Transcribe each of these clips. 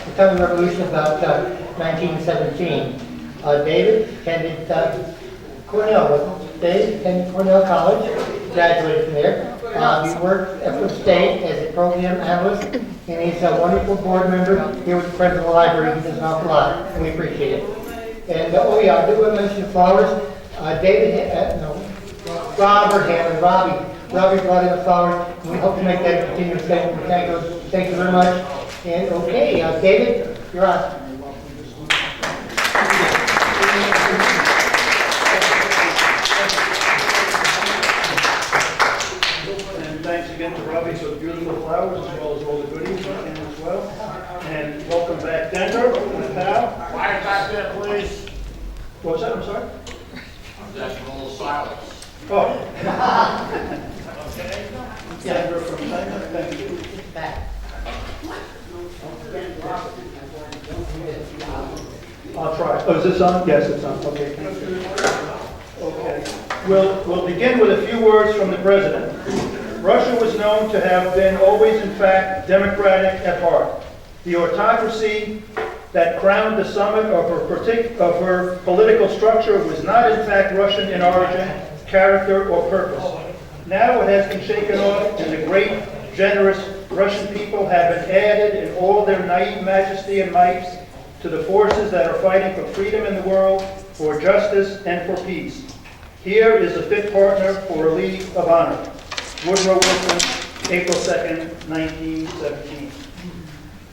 the coming revolution about 1917. David attended Cornell, wasn't it? Dave attended Cornell College, graduated from there. He worked at the state as a program analyst, and he's a wonderful board member here with the Friends of the Library. He does an awful lot, and we appreciate it. And oh yeah, I do want to mention flowers. Robbie brought in the flowers, and we hope to make that a continuous thing. Thank you very much. And okay, David, you're on. And thanks again to Robbie for the beautiful flowers as well as all the goodies and as well. And welcome back, Denver. Pal. Quiet back there, please. What was that? I'm sorry? That's a little silence. Oh. Okay? Denver from China. Thank you. I'll try. Oh, is this on? Yes, it's on. Okay, thank you. Okay. We'll begin with a few words from the president. Russia was known to have been always, in fact, democratic at heart. The autocracy that crowned the summit of her political structure was not, in fact, Russian in origin, character, or purpose. Now it has been shaken off, and the great, generous Russian people have been added in all their naive majesty and might to the forces that are fighting for freedom in the world, for justice, and for peace. Here is a fit partner for a League of Honor. Woodrow Wilson, April 2nd, 1917.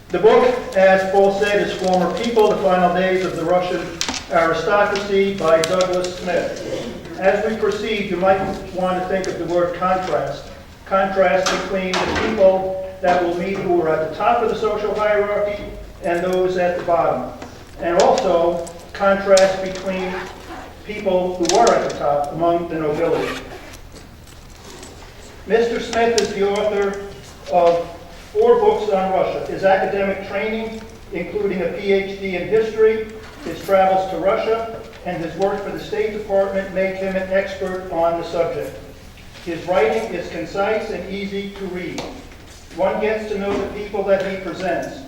The book, as Paul said, is Former People, The Final Days of the Russian Aristocracy by Douglas Smith. As we proceed, you might want to think of the word contrast. Contrast between the people that we'll meet who are at the top of the social hierarchy and those at the bottom. And also contrast between people who are at the top among the nobility. Mr. Smith is the author of 4 books on Russia. His academic training, including a PhD in history, his travels to Russia, and his work for the State Department make him an expert on the subject. His writing is concise and easy to read. One gets to know the people that he presents.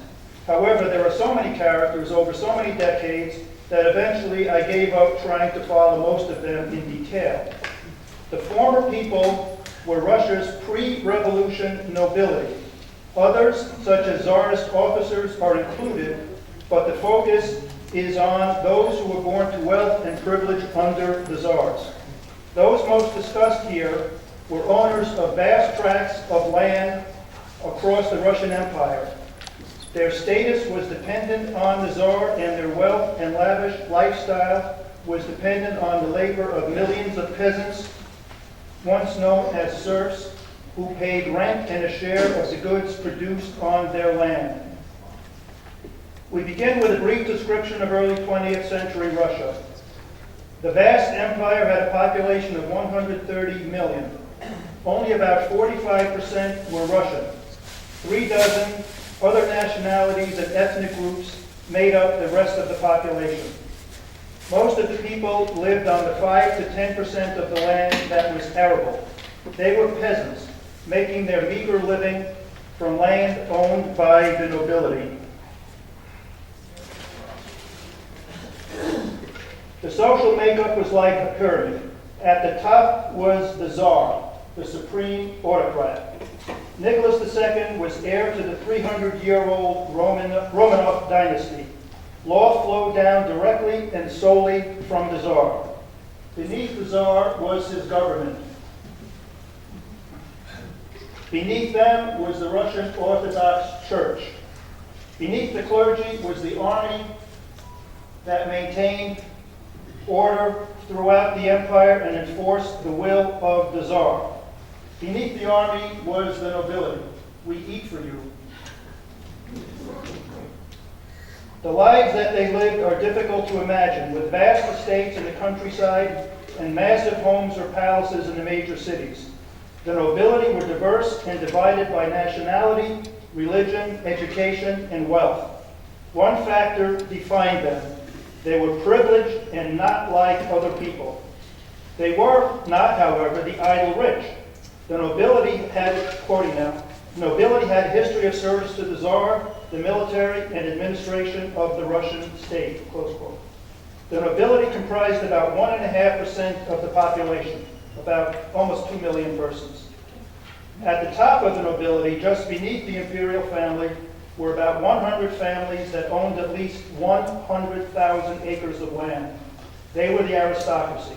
However, there are so many characters over so many decades that eventually I gave up trying to follow most of them in detail. The former people were Russia's pre-revolution nobility. Others, such as Tsarist officers, are included, but the focus is on those who were born to wealth and privilege under the Tsars. Those most discussed here were owners of vast tracts of land across the Russian Empire. Their status was dependent on the Tsar, and their wealth and lavish lifestyle was dependent on the labor of millions of peasants, once known as serfs, who paid rent and a share of the goods produced on their land. We begin with a brief description of early 20th century Russia. The vast empire had a population of 130 million. Only about 45% were Russian. 3 dozen other nationalities and ethnic groups made up the rest of the population. Most of the people lived on the 5 to 10% of the land that was arable. They were peasants, making their meager living from land owned by the nobility. The social makeup was like a pyramid. At the top was the Tsar, the supreme autocrat. Nicholas II was heir to the 300-year-old Romanov dynasty. Law flowed down directly and solely from the Tsar. Beneath the Tsar was his government. Beneath them was the Russian Orthodox Church. Beneath the clergy was the army that maintained order throughout the empire and enforced the will of the Tsar. Beneath the army was the nobility. We eat for you. The lives that they lived are difficult to imagine, with vast estates in the countryside and massive homes or palaces in the major cities. The nobility were diverse and divided by nationality, religion, education, and wealth. One factor defined them. They were privileged and not like other people. They were not, however, the idle rich. The nobility had, quoting now, Nobility had a history of service to the Tsar, the military, and administration of the Russian state, close quote. The nobility comprised about 1.5% of the population, about almost 2 million persons. At the top of the nobility, just beneath the imperial family, were about 100 families that owned at least 100,000 acres of land. They were the aristocracy.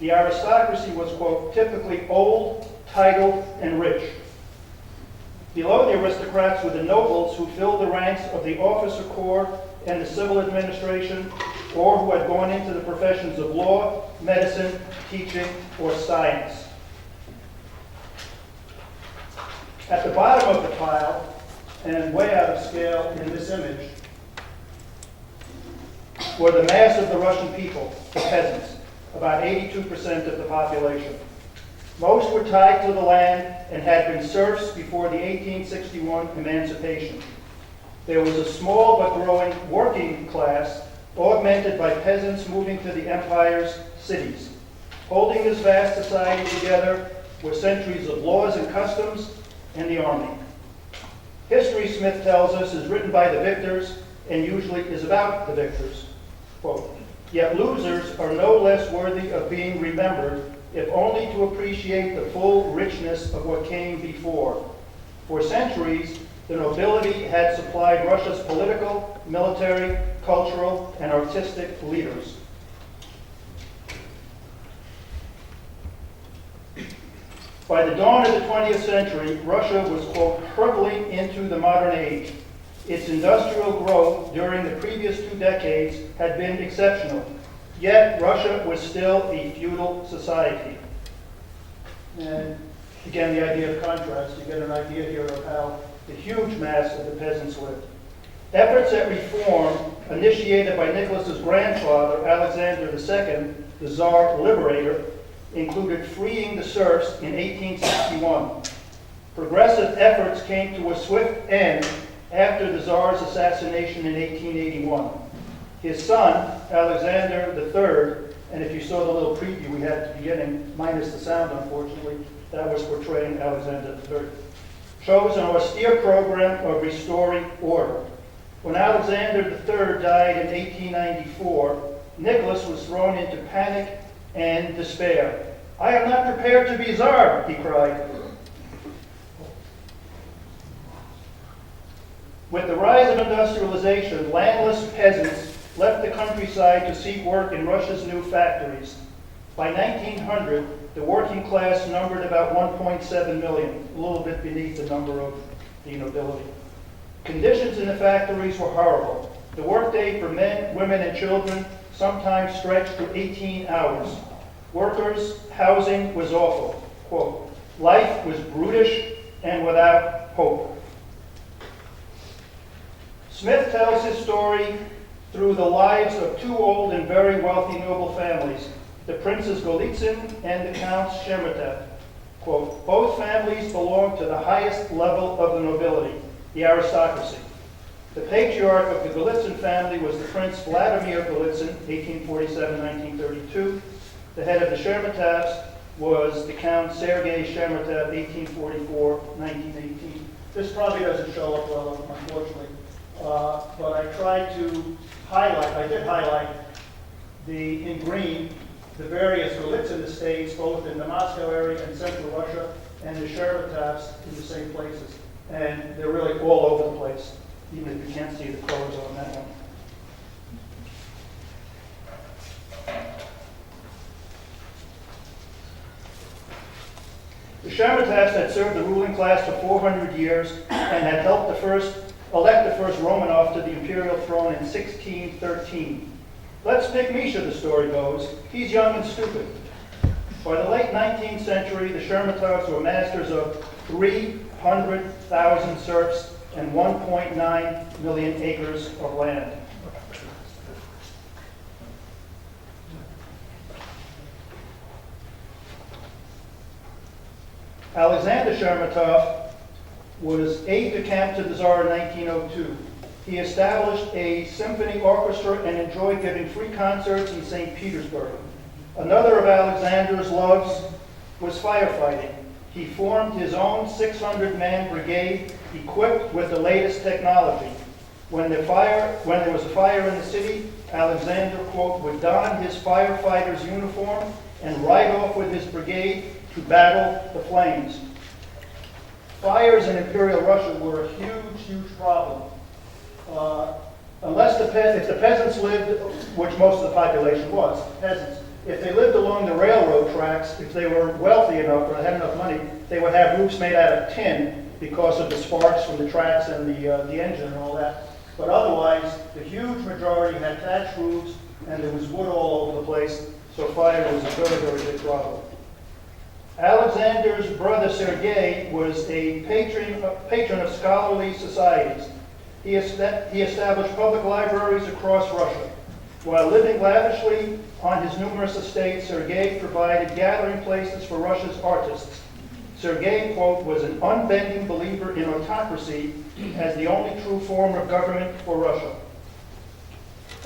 The aristocracy was, quote, typically old, titled, and rich. Below the aristocrats were the nobles who filled the ranks of the officer corps and the civil administration, or who had gone into the professions of law, medicine, teaching, or science. At the bottom of the pile, and way out of scale in this image, were the mass of the Russian people, the peasants, about 82% of the population. Most were tied to the land and had been serfs before the 1861 emancipation. There was a small but growing working class, augmented by peasants moving to the empire's cities. Holding this vast society together were centuries of laws and customs and the army. History, Smith tells us, is written by the victors and usually is about the victors. Quote, yet losers are no less worthy of being remembered, if only to appreciate the full richness of what came before. For centuries, the nobility had supplied Russia's political, military, cultural, and artistic leaders. By the dawn of the 20th century, Russia was, quote, hurtling into the modern age. Its industrial growth during the previous 2 decades had been exceptional. Yet, Russia was still a feudal society. And again, the idea of contrast, you get an idea here of how the huge mass of the peasants lived. Efforts at reform, initiated by Nicholas's grandfather, Alexander II, the Tsar Liberator, included freeing the serfs in 1861. Progressive efforts came to a swift end after the Tsar's assassination in 1881. His son, Alexander III, and if you saw the little preview we had at the beginning, minus the sound unfortunately, that was portraying Alexander III, chose an austere program of restoring order. When Alexander III died in 1894, Nicholas was thrown into panic and despair. I am not prepared to be Tsar, he cried. With the rise of industrialization, landless peasants left the countryside to seek work in Russia's new factories. By 1900, the working class numbered about 1.7 million, a little bit beneath the number of the nobility. Conditions in the factories were horrible. The workday for men, women, and children sometimes stretched to 18 hours. Workers' housing was awful. Quote, life was brutish and without hope. Smith tells his story through the lives of 2 old and very wealthy noble families, the Princes Golitsyn and the Counts Sheremetev. Quote, both families belonged to the highest level of the nobility, the aristocracy. The patriarch of the Golitsyn family was the Prince Vladimir Golitsyn, 1847-1932. The head of the Sheremetevs was the Count Sergei Sheremetev, 1844-1918. This probably doesn't show up well, unfortunately. But I tried to highlight, I did highlight in green, the various Golitsyn estates, both in the Moscow area and central Russia, and the Sheremetevs in the same places. And they're really all over the place, even if you can't see the colors on that one. The Sheremetevs had served the ruling class for 400 years and had helped elect the first Romanov to the imperial throne in 1613. Let's pick Misha, the story goes. He's young and stupid. By the late 19th century, the Sheremetevs were masters of 300,000 serfs and 1.9 million acres of land. Alexander Sheremetov was aide-de-camp to the Tsar in 1902. He established a symphony orchestra and enjoyed giving free concerts in St. Petersburg. Another of Alexander's loves was firefighting. He formed his own 600-man brigade equipped with the latest technology. When there was a fire in the city, Alexander, quote, would don his firefighter's uniform and ride off with his brigade to battle the flames. Fires in Imperial Russia were a huge, huge problem. If the peasants lived, which most of the population was, peasants, if they lived along the railroad tracks, if they were wealthy enough or had enough money, they would have roofs made out of tin because of the sparks from the tracks and the engine and all that. But otherwise, the huge majority had thatched roofs and there was wood all over the place, so fire was a very, very big problem. Alexander's brother Sergei was a patron of scholarly societies. He established public libraries across Russia. While living lavishly on his numerous estates, Sergei provided gathering places for Russia's artists. Sergei, quote, was an unbending believer in autocracy as the only true form of government for Russia.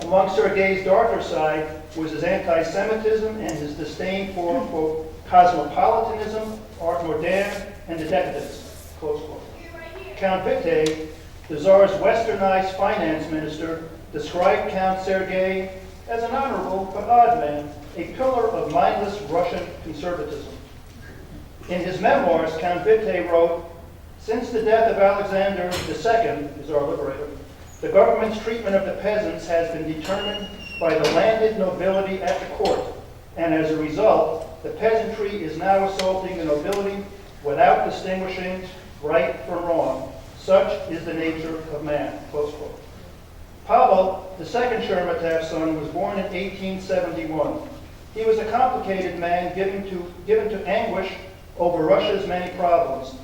Among Sergei's darker side was his anti-Semitism and his disdain for, quote, cosmopolitanism, art moderne, and the decadence, close quote. Count Witte, the Tsar's westernized finance minister, described Count Sergei as an honorable but odd man, a pillar of mindless Russian conservatism. In his memoirs, Count Witte wrote, "Since the death of Alexander II, the Tsar liberator, the government's treatment of the peasants has been determined by the landed nobility at the court, and as a result, the peasantry is now assaulting the nobility without distinguishing right from wrong. Such is the nature of man," close quote. Pavel, the second Shermatov's son, was born in 1871. He was a complicated man given to anguish over Russia's many problems.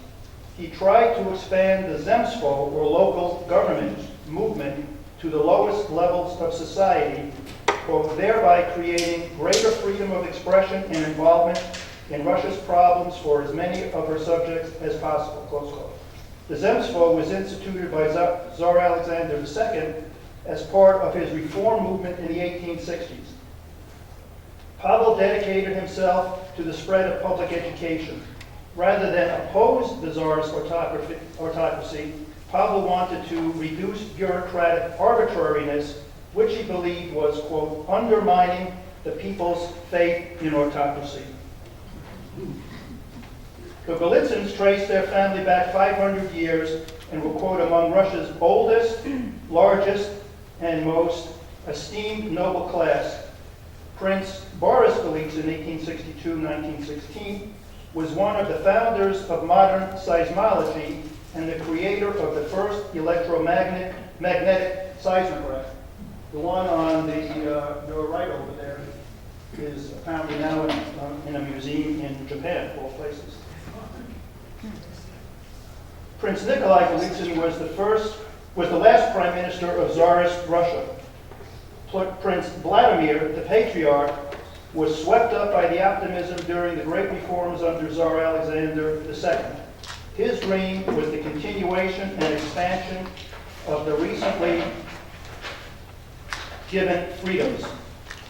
He tried to expand the Zemstvo, or local government movement, to the lowest levels of society, quote, thereby creating greater freedom of expression and involvement in Russia's problems for as many of her subjects as possible, close quote. The Zemstvo was instituted by Tsar Alexander II as part of his reform movement in the 1860s. Pavel dedicated himself to the spread of public education. Rather than oppose the Tsar's autocracy, Pavel wanted to reduce bureaucratic arbitrariness, which he believed was, quote, undermining the people's faith in autocracy. The Golitsins traced their family back 500 years and were, quote, among Russia's oldest, largest, and most esteemed noble class. Prince Boris Golitsyn, 1862-1916, was one of the founders of modern seismology and the creator of the first electromagnetic seismograph. The one on your right over there is apparently now in a museum in Japan, of all places. Prince Nikolai Golitsyn was the last prime minister of Tsarist Russia. Prince Vladimir, the patriarch, was swept up by the optimism during the great reforms under Tsar Alexander II. His dream was the continuation and expansion of the recently given freedoms.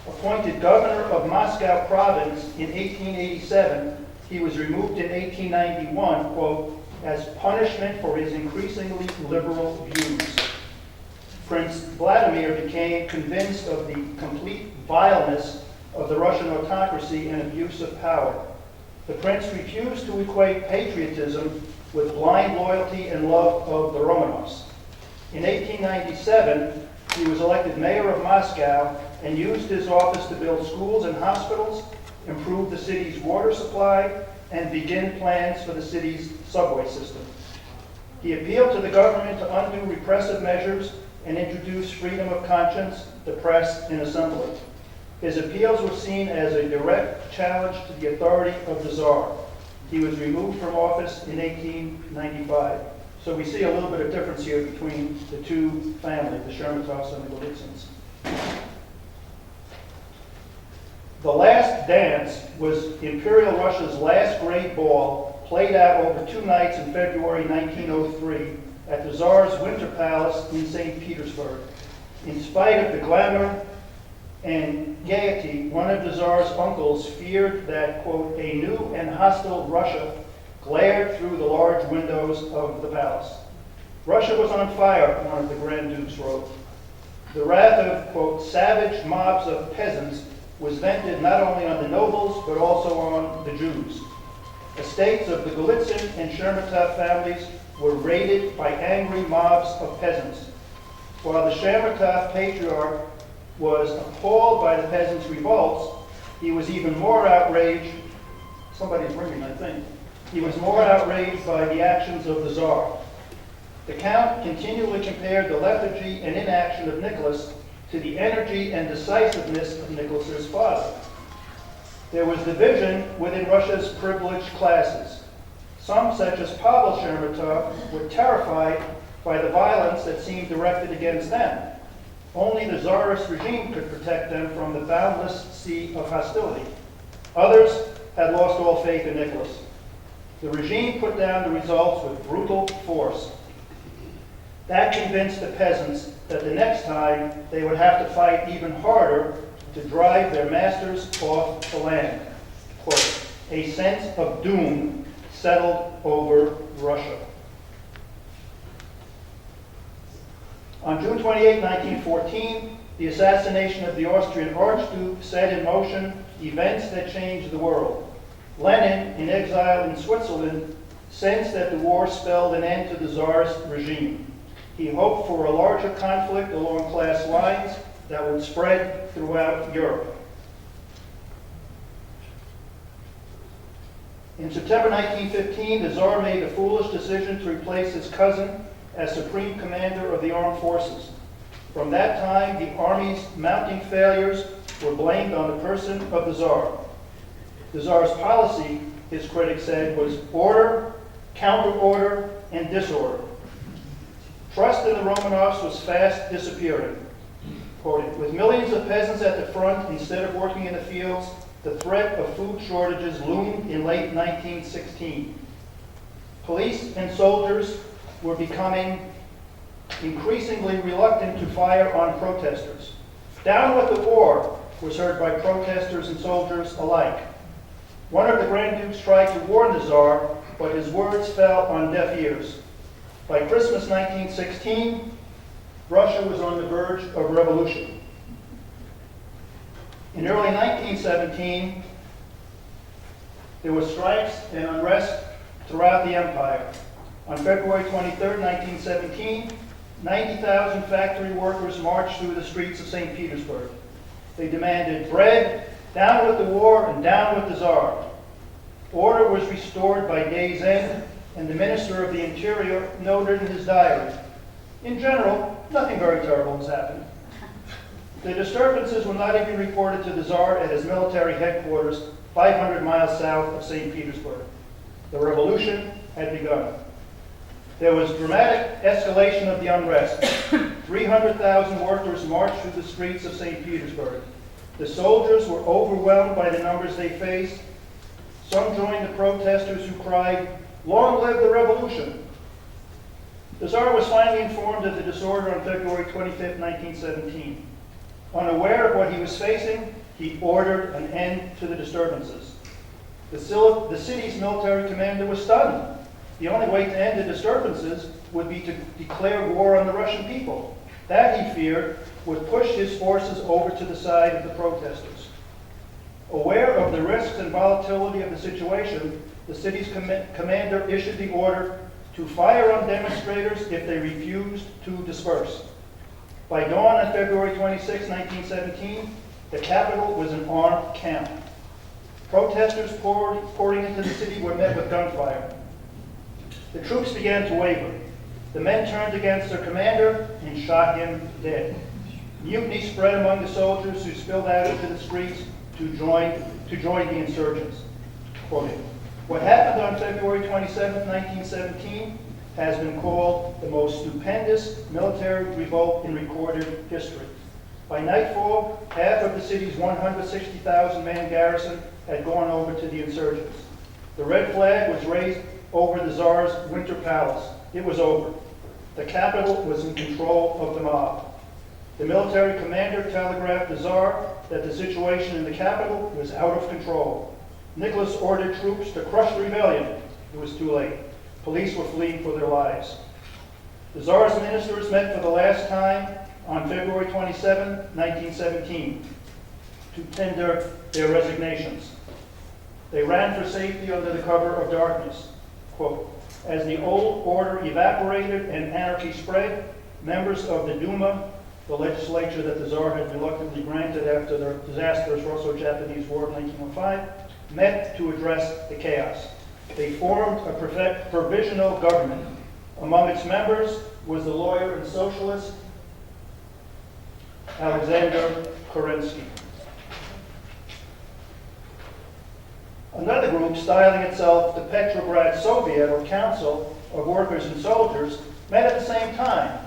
Appointed governor of Moscow province in 1887, he was removed in 1891, quote, as punishment for his increasingly liberal views. Prince Vladimir became convinced of the complete vileness of the Russian autocracy and abuse of power. The prince refused to equate patriotism with blind loyalty and love of the Romanovs. In 1897, he was elected mayor of Moscow and used his office to build schools and hospitals, improve the city's water supply, and begin plans for the city's subway system. He appealed to the government to undo repressive measures and introduce freedom of conscience, the press, and assembly. His appeals were seen as a direct challenge to the authority of the Tsar. He was removed from office in 1895. So we see a little bit of difference here between the two families, the Shermatovs and the Golitsyns. The Last Dance was Imperial Russia's last great ball, played out over 2 nights in February 1903 at the Tsar's Winter Palace in St. Petersburg. In spite of the glamour and gaiety, one of the Tsar's uncles feared that, quote, a new and hostile Russia glared through the large windows of the palace. Russia was on fire, one of the Grand Dukes wrote. The wrath of, quote, savage mobs of peasants was vented not only on the nobles, but also on the Jews. Estates of the Golitsyn and Shermatov families were raided by angry mobs of peasants. While the Shermatov patriarch was appalled by the peasants' revolts, he was even more outraged, somebody's ringing, I think. He was more outraged by the actions of the Tsar. The Count continually compared the lethargy and inaction of Nicholas to the energy and decisiveness of Nicholas's father. There was division within Russia's privileged classes. Some, such as Pavel Shermatov, were terrified by the violence that seemed directed against them. Only the Tsarist regime could protect them from the boundless sea of hostility. Others had lost all faith in Nicholas. The regime put down the results with brutal force. That convinced the peasants that the next time they would have to fight even harder to drive their masters off the land. Quote, a sense of doom settled over Russia. On June 28, 1914, the assassination of the Austrian Archduke set in motion events that changed the world. Lenin, in exile in Switzerland, sensed that the war spelled an end to the Tsarist regime. He hoped for a larger conflict along class lines that would spread throughout Europe. In September 1915, the Tsar made a foolish decision to replace his cousin as Supreme Commander of the Armed Forces. From that time, the Army's mounting failures were blamed on the person of the Tsar. The Tsar's policy, his critics said, was order, counter-order, and disorder. Trust in the Romanovs was fast disappearing. Quoted, with millions of peasants at the front instead of working in the fields, the threat of food shortages loomed in late 1916. Police and soldiers were becoming increasingly reluctant to fire on protesters. Down with the war was heard by protesters and soldiers alike. One of the Grand Dukes tried to warn the Tsar, but his words fell on deaf ears. By Christmas 1916, Russia was on the verge of revolution. In early 1917, there were strikes and unrest throughout the empire. On February 23, 1917, 90,000 factory workers marched through the streets of St. Petersburg. They demanded bread, down with the war, and down with the Tsar. Order was restored by day's end, and the Minister of the Interior noted in his diary, in general, nothing very terrible has happened. The disturbances were not even reported to the Tsar at his military headquarters 500 miles south of St. Petersburg. The revolution had begun. There was dramatic escalation of the unrest. 300,000 workers marched through the streets of St. Petersburg. The soldiers were overwhelmed by the numbers they faced. Some joined the protesters who cried, "Long live the revolution!" The Tsar was finally informed of the disorder on February 25, 1917. Unaware of what he was facing, he ordered an end to the disturbances. The city's military commander was stunned. The only way to end the disturbances would be to declare war on the Russian people. That, he feared, would push his forces over to the side of the protesters. Aware of the risks and volatility of the situation, the city's commander issued the order to fire on demonstrators if they refused to disperse. By dawn on February 26, 1917, the capital was an armed camp. Protesters pouring into the city were met with gunfire. The troops began to waver. The men turned against their commander and shot him dead. Mutiny spread among the soldiers who spilled out into the streets to join the insurgents. Quoting, what happened on February 27, 1917 has been called the most stupendous military revolt in recorded history. By nightfall, half of the city's 160,000-man garrison had gone over to the insurgents. The red flag was raised over the Tsar's winter palace. It was over. The capital was in control of the mob. The military commander telegraphed the Tsar that the situation in the capital was out of control. Nicholas ordered troops to crush the rebellion. It was too late. Police were fleeing for their lives. The Tsar's ministers met for the last time on February 27, 1917, to tender their resignations. They ran for safety under the cover of darkness. Quote, as the old order evaporated and anarchy spread, members of the Duma, the legislature that the Tsar had reluctantly granted after the disastrous Russo-Japanese War of 1905, met to address the chaos. They formed a provisional government. Among its members was the lawyer and socialist Alexander Kerensky. Another group, styling itself the Petrograd Soviet, or Council of Workers and Soldiers, met at the same time.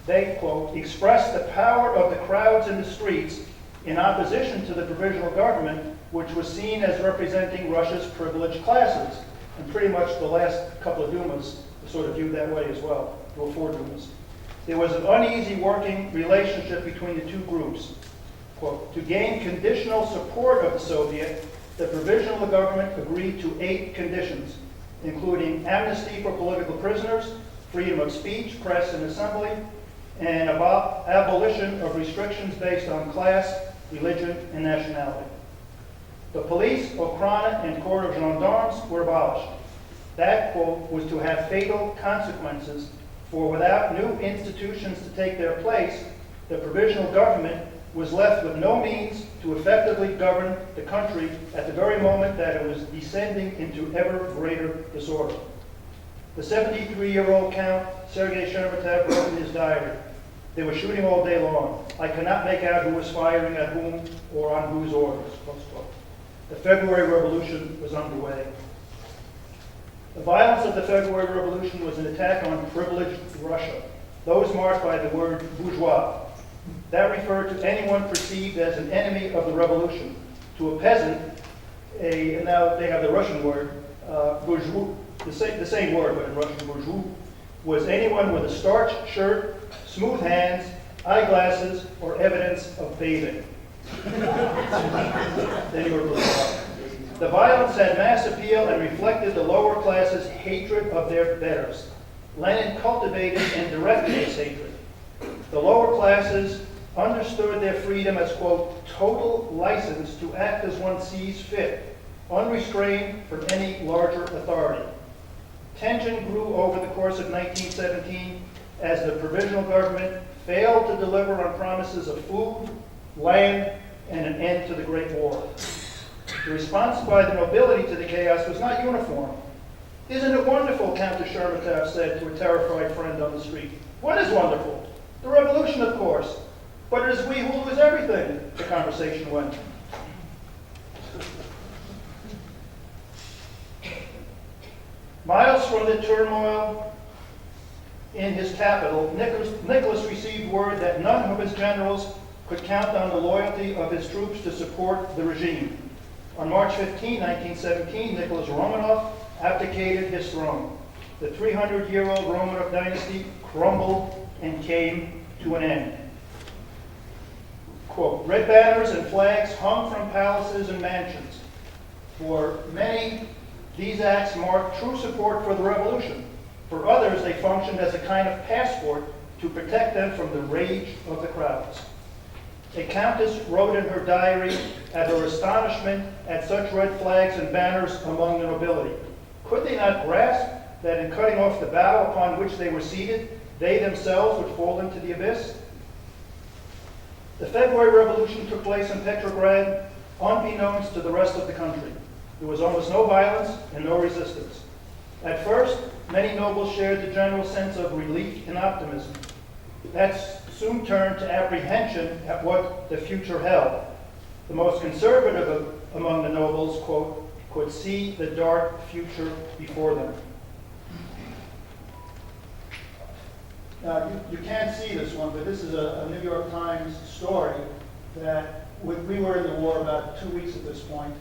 They, quote, expressed the power of the crowds in the streets in opposition to the provisional government, which was seen as representing Russia's privileged classes. And pretty much the last couple of Dumas were sort of viewed that way as well. There were 4 Dumas. There was an uneasy working relationship between the two groups. Quote, to gain conditional support of the Soviet, the provisional government agreed to 8 conditions, including amnesty for political prisoners, freedom of speech, press, and assembly, and abolition of restrictions based on class, religion, and nationality. The police, Okhrana, and Corps of Gendarmes were abolished. That, quote, was to have fatal consequences, for without new institutions to take their place, the provisional government was left with no means to effectively govern the country at the very moment that it was descending into ever greater disorder. The 73-year-old Count Sergei Sheremetev wrote in his diary, they were shooting all day long. I cannot make out who was firing at whom or on whose orders. Close quote. The February Revolution was underway. The violence of the February Revolution was an attack on privileged Russia, those marked by the word bourgeois. That referred to anyone perceived as an enemy of the revolution. To a peasant, and now they have the Russian word, bourgeois, the same word, but in Russian, bourgeois, was anyone with a starched shirt, smooth hands, eyeglasses, or evidence of bathing. Then you were bourgeois. The violence had mass appeal and reflected the lower classes' hatred of their betters. Lenin cultivated and directed this hatred. The lower classes understood their freedom as, quote, total license to act as one sees fit, unrestrained from any larger authority. Tension grew over the course of 1917 as the provisional government failed to deliver on promises of food, land, and an end to the Great War. The response by the nobility to the chaos was not uniform. Isn't it wonderful, Countess Sheremetev said to a terrified friend on the street. What is wonderful? The revolution, of course. But it is we who lose everything, the conversation went. Miles from the turmoil in his capital, Nicholas received word that none of his generals could count on the loyalty of his troops to support the regime. On March 15, 1917, Nicholas Romanov abdicated his throne. The 300-year-old Romanov dynasty crumbled and came to an end. Quote, red banners and flags hung from palaces and mansions. For many, these acts marked true support for the revolution. For others, they functioned as a kind of passport to protect them from the rage of the crowds. A countess wrote in her diary at her astonishment at such red flags and banners among the nobility. Could they not grasp that in cutting off the bough upon which they were seated, they themselves would fall into the abyss? The February Revolution took place in Petrograd unbeknownst to the rest of the country. There was almost no violence and no resistance. At first, many nobles shared the general sense of relief and optimism. That soon turned to apprehension at what the future held. The most conservative among the nobles, quote, could see the dark future before them. Now, you can't see this one, but this is a New York Times story that we were in the war about 2 weeks at this point,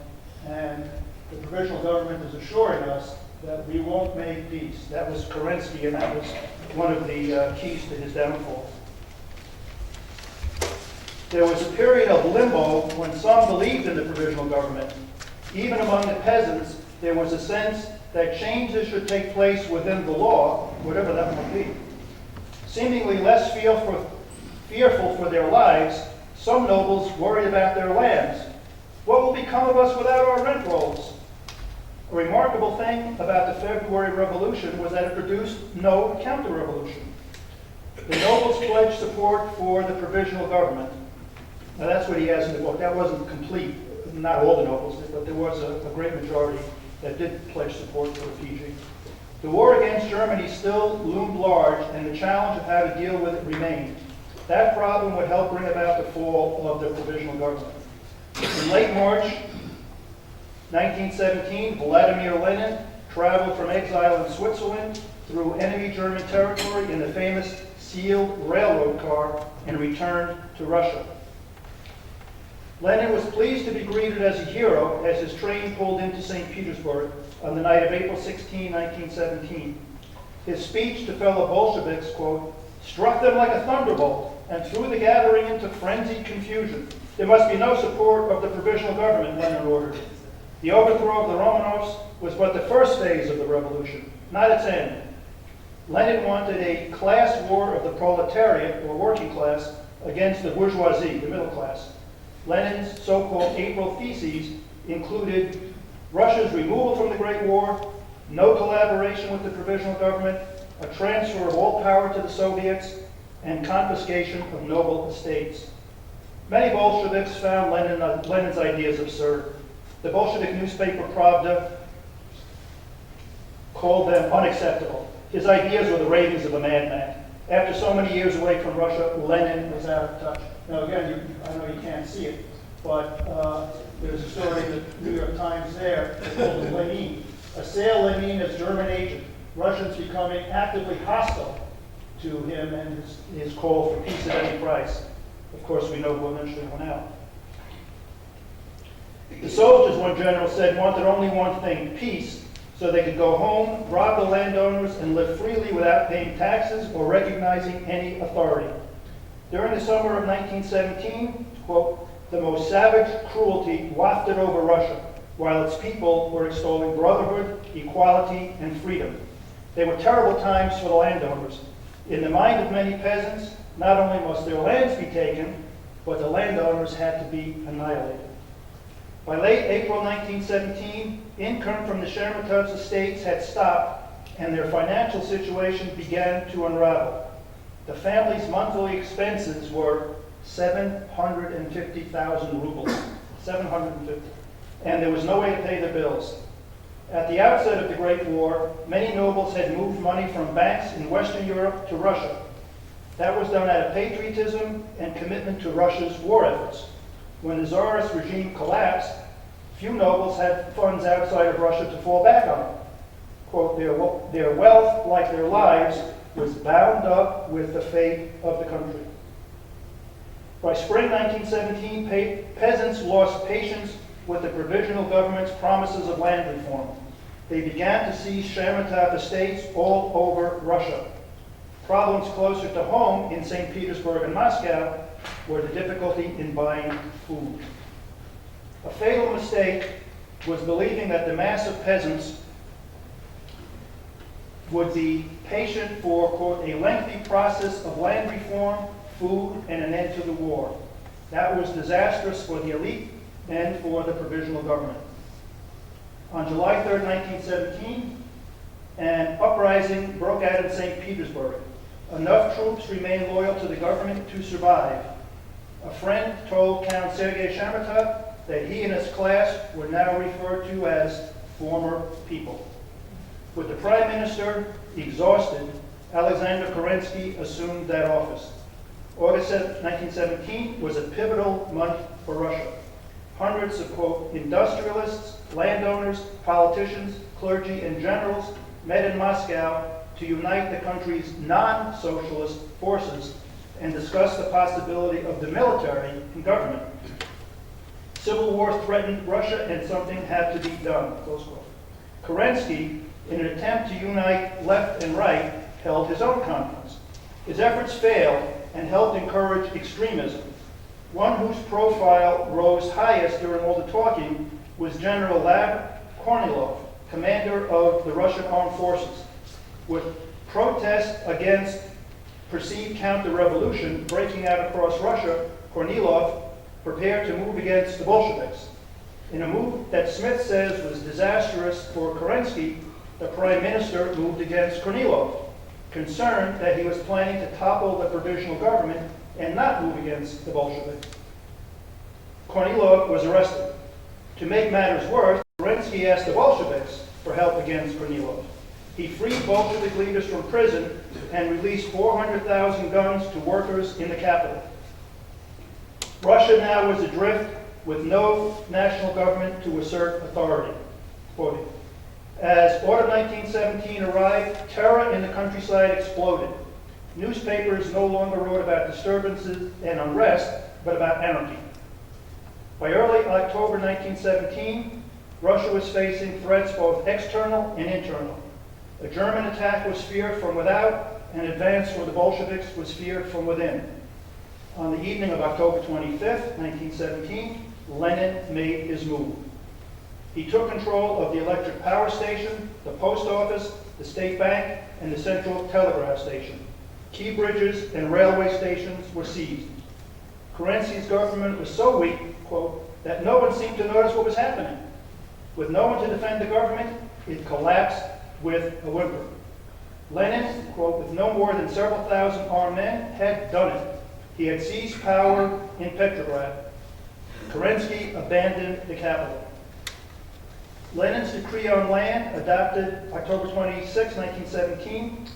and the provisional government is assuring us that we won't make peace. That was Kerensky, and that was one of the keys to his downfall. There was a period of limbo when some believed in the provisional government. Even among the peasants, there was a sense that changes should take place within the law, whatever that might be. Seemingly less fearful for their lives, some nobles worried about their lands. What will become of us without our rent rolls? A remarkable thing about the February Revolution was that it produced no counter-revolution. The nobles pledged support for the provisional government. Now that's what he has in the book. That wasn't complete. Not all the nobles did, but there was a great majority that did pledge support for Fiji. The war against Germany still loomed large, and the challenge of how to deal with it remained. That problem would help bring about the fall of the provisional government. In late March 1917, Vladimir Lenin traveled from exile in Switzerland through enemy German territory in the famous sealed railroad car and returned to Russia. Lenin was pleased to be greeted as a hero as his train pulled into St. Petersburg on the night of April 16, 1917. His speech to fellow Bolsheviks, quote, struck them like a thunderbolt and threw the gathering into frenzied confusion. There must be no support of the provisional government, Lenin ordered. The overthrow of the Romanovs was but the first phase of the revolution, not its end. Lenin wanted a class war of the proletariat, or working class, against the bourgeoisie, the middle class. Lenin's so-called April theses included Russia's removal from the Great War, no collaboration with the provisional government, a transfer of all power to the Soviets, and confiscation of noble estates. Many Bolsheviks found Lenin's ideas absurd. The Bolshevik newspaper Pravda called them unacceptable. His ideas were the ravings of a madman. After so many years away from Russia, Lenin was out of touch. Now again, I know you can't see it, but there's a story in the New York Times there called Lenin. Assail Lenin as German agent. Russians becoming actively hostile to him and his call for peace at any price. Of course, we know who eventually went out. The soldiers, one general said, wanted only one thing, peace, so they could go home, rob the landowners, and live freely without paying taxes or recognizing any authority. During the summer of 1917, quote, the most savage cruelty wafted over Russia, while its people were extolling brotherhood, equality, and freedom. They were terrible times for the landowners. In the mind of many peasants, not only must their lands be taken, but the landowners had to be annihilated. By late April 1917, income from the Shermatovs estates had stopped, and their financial situation began to unravel. The family's monthly expenses were 750,000 rubles, 750, and there was no way to pay the bills. At the outset of the Great War, many nobles had moved money from banks in Western Europe to Russia. That was done out of patriotism and commitment to Russia's war efforts. When the Tsarist regime collapsed, few nobles had funds outside of Russia to fall back on. Quote, their wealth, like their lives, was bound up with the fate of the country. By spring 1917, peasants lost patience with the provisional government's promises of land reform. They began to seize Shermatov estates all over Russia. Problems closer to home in St. Petersburg and Moscow were the difficulty in buying food. A fatal mistake was believing that the mass of peasants would be patient for, quote, a lengthy process of land reform, food, and an end to the war. That was disastrous for the elite and for the provisional government. On July 3, 1917, an uprising broke out in St. Petersburg. Enough troops remained loyal to the government to survive. A friend told Count Sergei Shermatov that he and his class were now referred to as former people. With the Prime Minister exhausted, Alexander Kerensky assumed that office. August 1917 was a pivotal month for Russia. Hundreds of, quote, industrialists, landowners, politicians, clergy, and generals met in Moscow to unite the country's non-socialist forces and discuss the possibility of the military in government. Civil war threatened Russia and something had to be done, close quote. Kerensky, in an attempt to unite left and right, held his own conference. His efforts failed and helped encourage extremism. One whose profile rose highest during all the talking was General Lev Kornilov, commander of the Russian armed forces. With protests against perceived counter-revolution breaking out across Russia, Kornilov prepared to move against the Bolsheviks. In a move that Smith says was disastrous for Kerensky, the prime minister moved against Kornilov, concerned that he was planning to topple the provisional government and not move against the Bolsheviks. Kornilov was arrested. To make matters worse, Kerensky asked the Bolsheviks for help against Kornilov. He freed Bolshevik leaders from prison and released 400,000 guns to workers in the capital. Russia now was adrift with no national government to assert authority. Quoting, as autumn 1917 arrived, terror in the countryside exploded. Newspapers no longer wrote about disturbances and unrest, but about anarchy. By early October 1917, Russia was facing threats both external and internal. A German attack was feared from without, and advance from the Bolsheviks was feared from within. On the evening of October 25th, 1917, Lenin made his move. He took control of the electric power station, the post office, the state bank, and the central telegraph station. Key bridges and railway stations were seized. Kerensky's government was so weak, quote, that no one seemed to notice what was happening. With no one to defend the government, it collapsed with a whimper. Lenin, quote, with no more than several thousand armed men, had done it. He had seized power in Petrograd. Kerensky abandoned the capital. Lenin's decree on land, adopted October 26, 1917,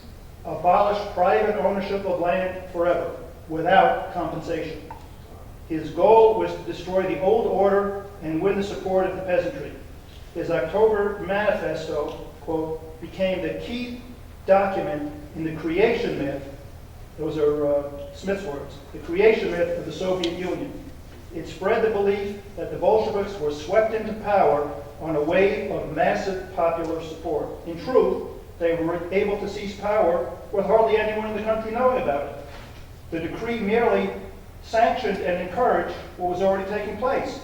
abolished private ownership of land forever, without compensation. His goal was to destroy the old order and win the support of the peasantry. His October manifesto, quote, became the key document in the creation myth, those are Smith's words, the creation myth of the Soviet Union. It spread the belief that the Bolsheviks were swept into power on a wave of massive popular support. In truth, they were able to seize power with hardly anyone in the country knowing about it. The decree merely sanctioned and encouraged what was already taking place.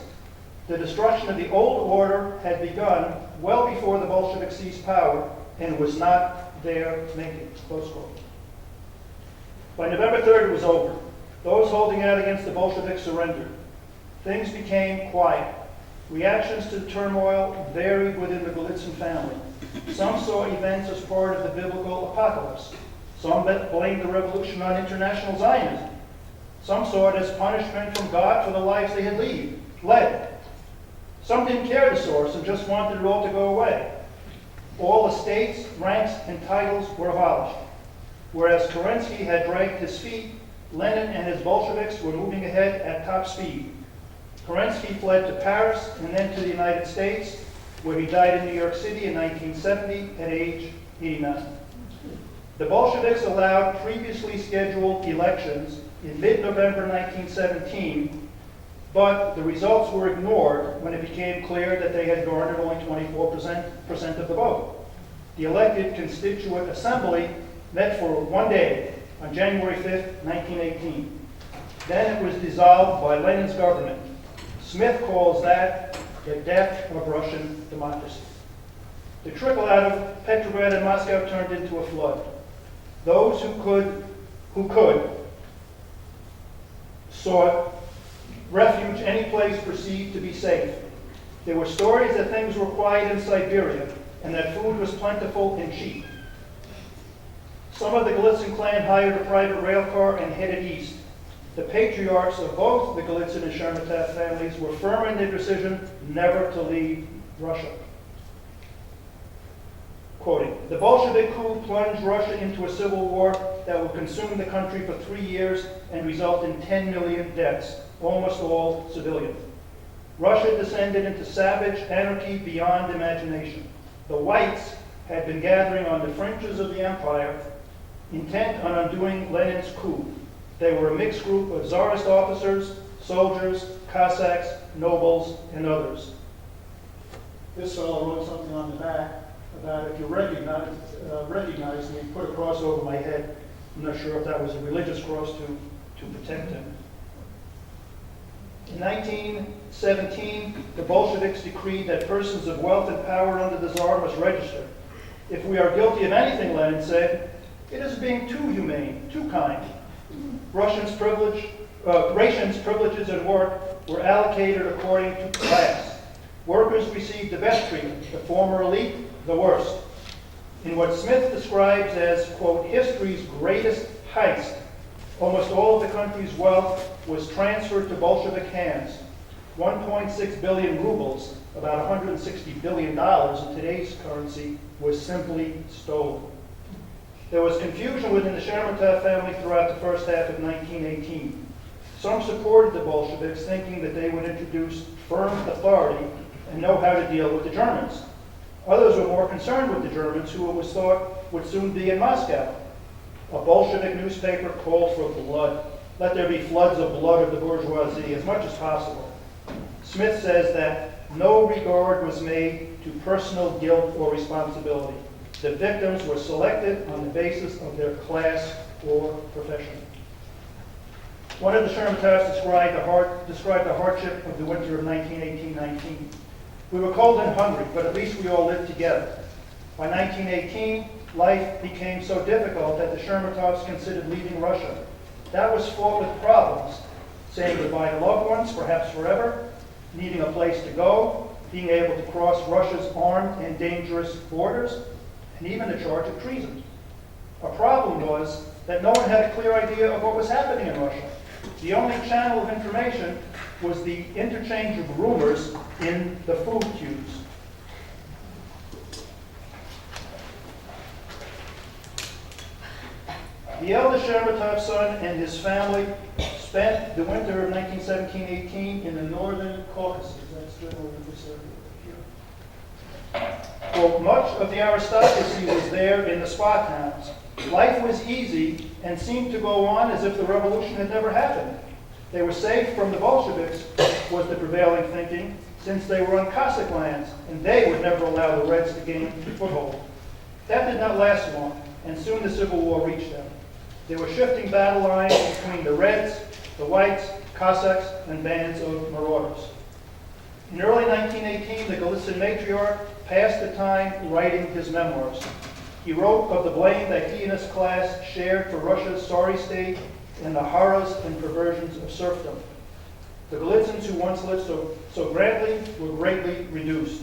The destruction of the old order had begun well before the Bolsheviks seized power and was not their making. Close quote. By November 3rd, it was over. Those holding out against the Bolsheviks surrendered. Things became quiet. Reactions to the turmoil varied within the Golitsyn family. Some saw events as part of the biblical apocalypse. Some blamed the revolution on international Zionism. Some saw it as punishment from God for the lives they had led. Some didn't care the source and just wanted it all to go away. All estates, ranks, and titles were abolished. Whereas Kerensky had dragged his feet, Lenin and his Bolsheviks were moving ahead at top speed. Kerensky fled to Paris and then to the United States, where he died in New York City in 1970 at age 89. The Bolsheviks allowed previously scheduled elections in mid-November 1917, but the results were ignored when it became clear that they had garnered only 24% of the vote. The elected Constituent Assembly met for one day on January 5th, 1918. Then it was dissolved by Lenin's government. Smith calls that the death of Russian democracy. The trickle out of Petrograd and Moscow turned into a flood. Those who could, sought refuge any place perceived to be safe. There were stories that things were quiet in Siberia and that food was plentiful and cheap. Some of the Golitsyn clan hired a private rail car and headed east. The patriarchs of both the Golitsyn and Shermatov families were firm in their decision never to leave Russia. Quoting, the Bolshevik coup plunged Russia into a civil war that would consume the country for 3 years and result in 10 million deaths, almost all civilian. Russia descended into savage anarchy beyond imagination. The whites had been gathering on the fringes of the empire, intent on undoing Lenin's coup. They were a mixed group of Tsarist officers, soldiers, Cossacks, nobles, and others. This fellow wrote something on the back about if you recognize me, Put a cross over my head. I'm not sure if that was a religious cross to protect him. In 1917, the Bolsheviks decreed that persons of wealth and power under the Tsar must register. If we are guilty of anything, Lenin said, it is being too humane, too kind. Rations, privileges, and work were allocated according to class. Workers received the best treatment, the former elite, the worst. In what Smith describes as, quote, history's greatest heist, almost all of the country's wealth was transferred to Bolshevik hands. 1.6 billion rubles, about $160 billion in today's currency, was simply stolen. There was confusion within the Chermatov family throughout the first half of 1918. Some supported the Bolsheviks, thinking that they would introduce firm authority and know how to deal with the Germans. Others were more concerned with the Germans, who it was thought would soon be in Moscow. A Bolshevik newspaper called for blood. Let there be floods of blood of the bourgeoisie as much as possible. Smith says that no regard was made to personal guilt or responsibility. The victims were selected on the basis of their class or profession. One of the Chermatovs described the hardship of the winter of 1918-19. We were cold and hungry, but at least we all lived together. By 1918, life became so difficult that the Chermatovs considered leaving Russia. That was fraught with problems, saying goodbye to loved ones, perhaps forever, needing a place to go, being able to cross Russia's armed and dangerous borders, and even the charge of treason. A problem was that no one had a clear idea of what was happening in Russia. The only channel of information was the interchange of rumors in the food queues. The eldest Chermatov son and his family spent the winter of 1917-18 in the northern Caucasus. That's the northern here. Well, much of the aristocracy was there in the spa towns. Life was easy and seemed to go on as if the revolution had never happened. They were safe from the Bolsheviks, was the prevailing thinking, since they were on Cossack lands, and they would never allow the Reds to gain a foothold. That did not last long, and soon the Civil War reached them. There were shifting battle lines between the Reds, the Whites, Cossacks, and bands of marauders. In early 1918, the Golitsyn matriarch passed the time writing his memoirs. He wrote of the blame that he and his class shared for Russia's sorry state and the horrors and perversions of serfdom. The Golitsyns who once lived so grandly were greatly reduced.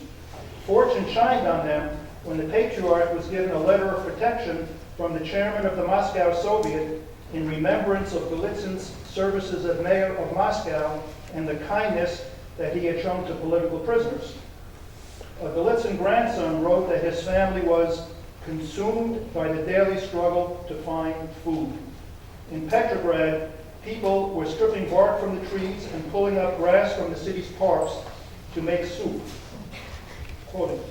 Fortune shined on them when the patriarch was given a letter of protection from the chairman of the Moscow Soviet in remembrance of Golitsyn's services as mayor of Moscow and the kindness that he had shown to political prisoners. A Golitsyn grandson wrote that his family was consumed by the daily struggle to find food. In Petrograd, people were stripping bark from the trees and pulling up grass from the city's parks to make soup. Quoting,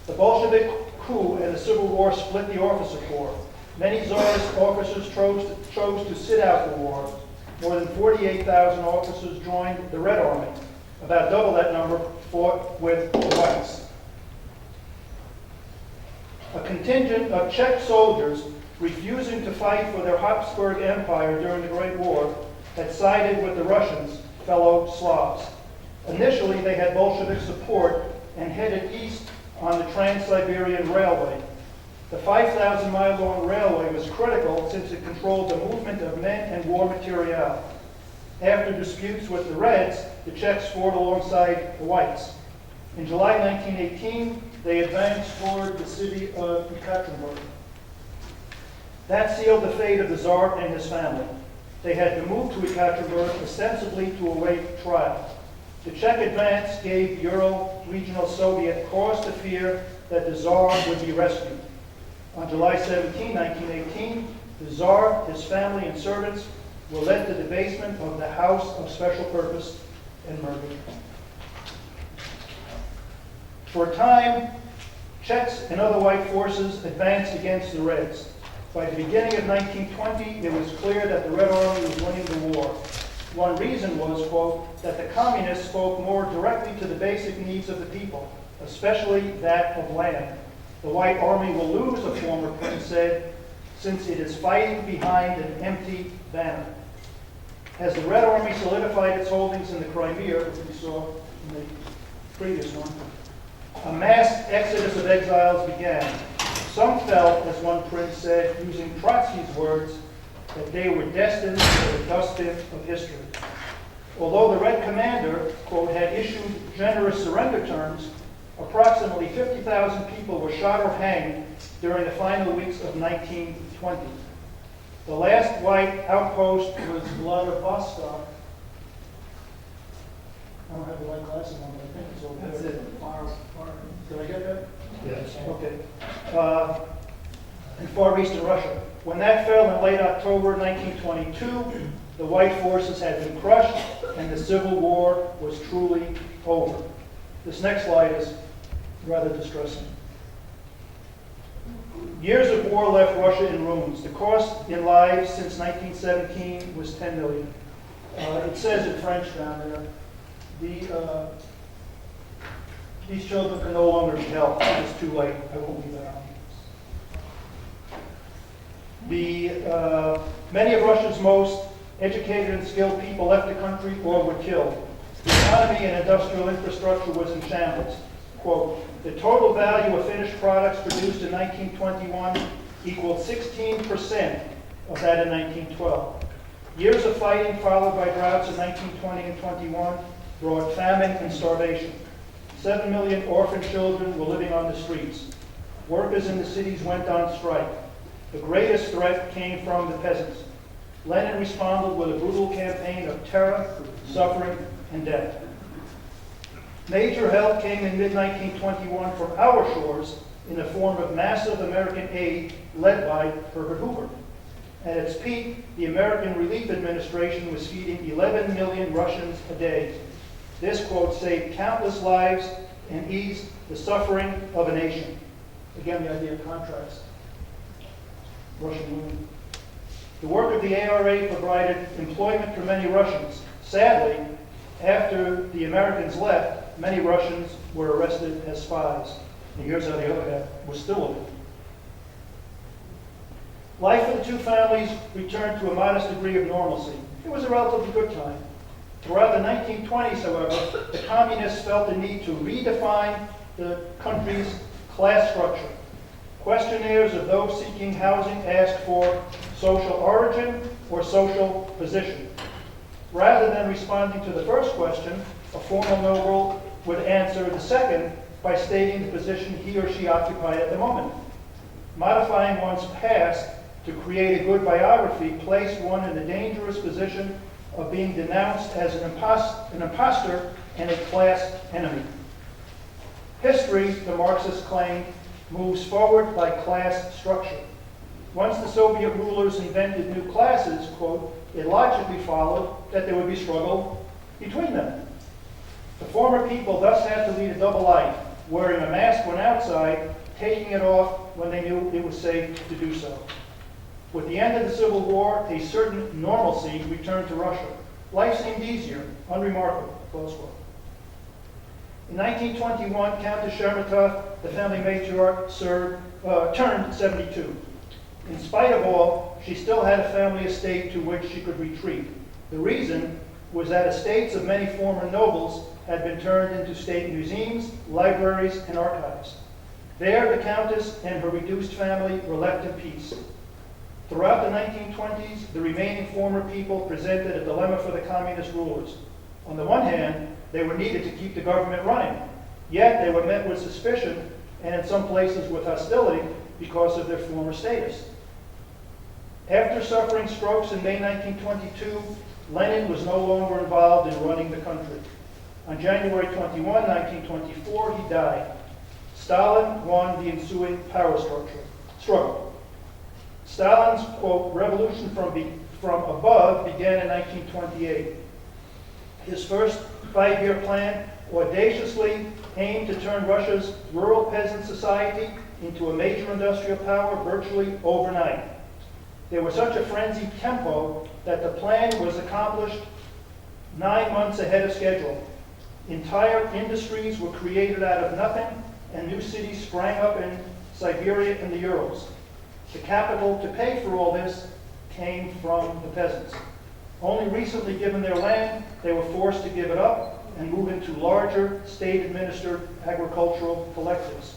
the Bolshevik coup and the Civil War split the officer corps. Many Tsarist officers chose to sit out the war. More than 48,000 officers joined the Red Army. About double that number fought with the Whites. A contingent of Czech soldiers refusing to fight for their Habsburg Empire during the Great War had sided with the Russians, fellow Slavs. Initially, they had Bolshevik support and headed east on the Trans-Siberian Railway. The 5,000-mile-long railway was critical since it controlled the movement of men and war material. After disputes with the Reds, the Czechs fought alongside the Whites. In July 1918, they advanced toward the city of Ekaterinburg. That sealed the fate of the Tsar and his family. They had to move to Ekaterinburg ostensibly to await trial. The Czech advance gave Euro-Regional Soviet cause to fear that the Tsar would be rescued. On July 17, 1918, the Tsar, his family, and servants were led to the basement of the House of Special Purpose and murdered. For a time, Czechs and other white forces advanced against the Reds. By the beginning of 1920, it was clear that the Red Army was winning the war. One reason was, quote, that the communists spoke more directly to the basic needs of the people, especially that of land. The White Army will lose, a former prince said, since it is fighting behind an empty banner. As the Red Army solidified its holdings in the Crimea, which we saw in the previous one, a mass exodus of exiles began. Some felt, as one prince said, using Trotsky's words, that they were destined for the dustbin of history. Although the Red Commander, quote, had issued generous surrender terms, approximately 50,000 people were shot or hanged during the final weeks of 1920. The last white outpost was Vladivostok. I don't have the white glasses on, but I think it's over there. That's it. Did I get that? Yes. Okay. In far eastern Russia. When that fell in late October 1922, the white forces had been crushed and the Civil War was truly over. This next slide is rather distressing. Years of war left Russia in ruins. The cost in lives since 1917 was 10 million. It says in French down there, these children can no longer be helped. It's too late. I won't leave that on. Many of Russia's most educated and skilled people left the country or were killed. The economy and industrial infrastructure was in shambles. Quote, the total value of finished products produced in 1921 equaled 16% of that in 1912. Years of fighting followed by droughts in 1920 and 21 brought famine and starvation. 7 million orphan children were living on the streets. Workers in the cities went on strike. The greatest threat came from the peasants. Lenin responded with a brutal campaign of terror, suffering, and death. Major help came in mid-1921 from our shores in the form of massive American aid led by Herbert Hoover. At its peak, the American Relief Administration was feeding 11 million Russians a day. This, quote, saved countless lives and eased the suffering of a nation. Again, the idea of contrast. Russian women. The work of the ARA provided employment for many Russians. Sadly, after the Americans left, many Russians were arrested as spies. And here's how the other half was still living. Life for the two families returned to a modest degree of normalcy. It was a relatively good time. Throughout the 1920s, however, the communists felt the need to redefine the country's class structure. Questionnaires of those seeking housing asked for social origin or social position. Rather than responding to the first question, a formal noble would answer the second by stating the position he or she occupied at the moment. Modifying one's past to create a good biography placed one in the dangerous position of being denounced as an imposter and a class enemy. History, the Marxists claimed, moves forward by class structure. Once the Soviet rulers invented new classes, quote, it logically followed that there would be struggle between them. The former people thus had to lead a double life, wearing a mask when outside, taking it off when they knew it was safe to do so. With the end of the Civil War, a certain normalcy returned to Russia. Life seemed easier, unremarkable, close quote. In 1921, Countess Shermatov, the family matriarch, turned 72. In spite of all, she still had a family estate to which she could retreat. The reason was that estates of many former nobles had been turned into state museums, libraries, and archives. There, the Countess and her reduced family were left in peace. Throughout the 1920s, the remaining former people presented a dilemma for the communist rulers. On the one hand, they were needed to keep the government running, yet they were met with suspicion and in some places with hostility because of their former status. After suffering strokes in May 1922, Lenin was no longer involved in running the country. On January 21, 1924, he died. Stalin won the ensuing power struggle. Stalin's, quote, revolution from above began in 1928. His first 5-year plan audaciously aimed to turn Russia's rural peasant society into a major industrial power virtually overnight. There was such a frenzied tempo that the plan was accomplished 9 months ahead of schedule. Entire industries were created out of nothing, and new cities sprang up in Siberia and the Urals. The capital to pay for all this came from the peasants. Only recently given their land, they were forced to give it up and move into larger state-administered agricultural collectives.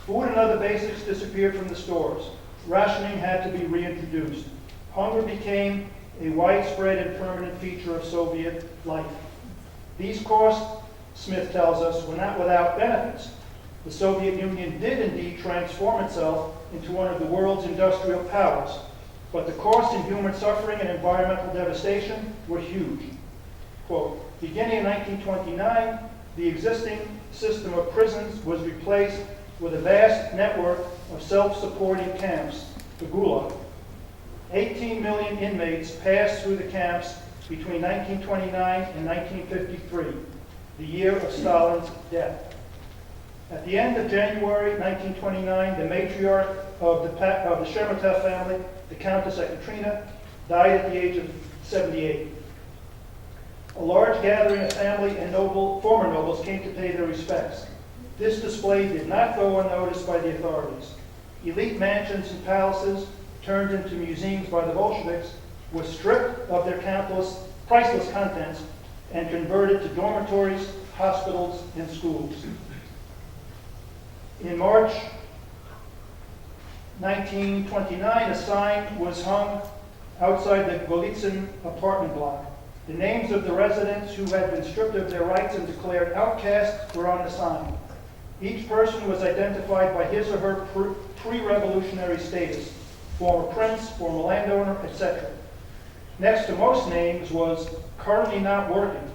Food and other basics disappeared from the stores. Rationing had to be reintroduced. Hunger became a widespread and permanent feature of Soviet life. These costs, Smith tells us, were not without benefits. The Soviet Union did indeed transform itself into one of the world's industrial powers, but the costs in human suffering and environmental devastation were huge. Quote, beginning in 1929, the existing system of prisons was replaced with a vast network of self-supporting camps, the Gulag. 18 million inmates passed through the camps between 1929 and 1953, the year of Stalin's death. At the end of January 1929, the matriarch of the Sheremetev family, the Countess Ekaterina, died at the age of 78. A large gathering of family and former nobles came to pay their respects. This display did not go unnoticed by the authorities. Elite mansions and palaces, turned into museums by the Bolsheviks, were stripped of their priceless contents and converted to dormitories, hospitals, and schools. In March 1929, a sign was hung outside the Golitsyn apartment block. The names of the residents who had been stripped of their rights and declared outcasts were on the sign. Each person was identified by his or her pre-revolutionary status, former prince, former landowner, etc. Next to most names was currently not working,